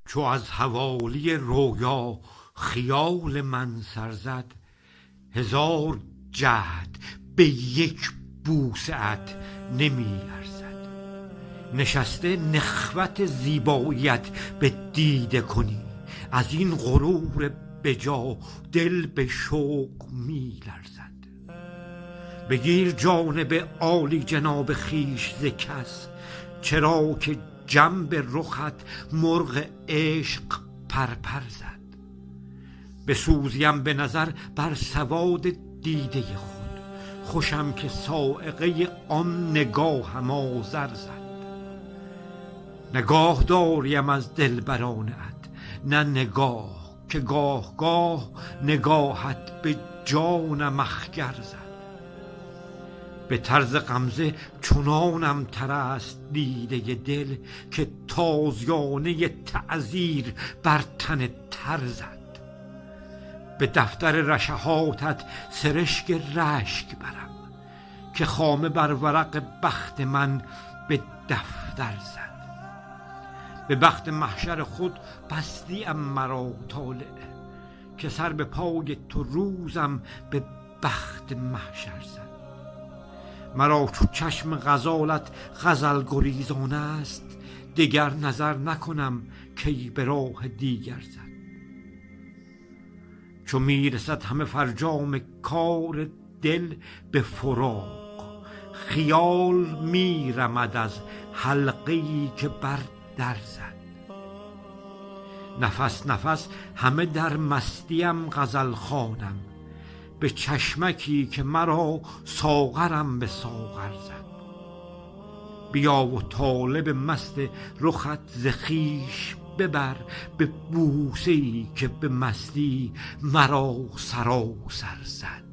چو از حوالی رویا خیال من سر زد، هزار جهد به یک بوسه ات نمی ارزد. نشسته نخوت زیباییت به دیده کنی، از این غرور بجا دل به شوق می لرزد. بگیر جانب عالی جناب خویش ز کس، چرا که جنب رخت مرغ عشق پرپر زد. بسوزیم به نظر بر سواد دیده خود، خوشم که صاعقه آن نگاهم آذر زد. نگاه داریم از دلبرانت نه نگاه، که گاه گاه نگاهت به جانم اخگر زد. به طرز غمزه چنانم تر است دیده دل، که تازیانه تعذیر بر تن تر زد. به دفتر رشحاتت سرشک رشک برم، که خامه بر ورق بخت من به دفتر زد. به بخت محشر خود بستیم مرا طالع، که سر به پای تو روزم به بخت محشر زد. مرا چو چشم غزالت غزل گریزان است، دیگر نظر نکنم کی به راه دیگر زد. چو میرسد همه فرجام کار دل به فراق، خیال میرمد از حلقه‌ای که بر در زد. نفس نفس همه در مستیم غزل خوانم، به چشمکی که مرا ساغرم به ساغر زد. بیا و طالب مست رخت ز خویش ببر، به بوسه‌ای که به مستی مرا سراسر زد.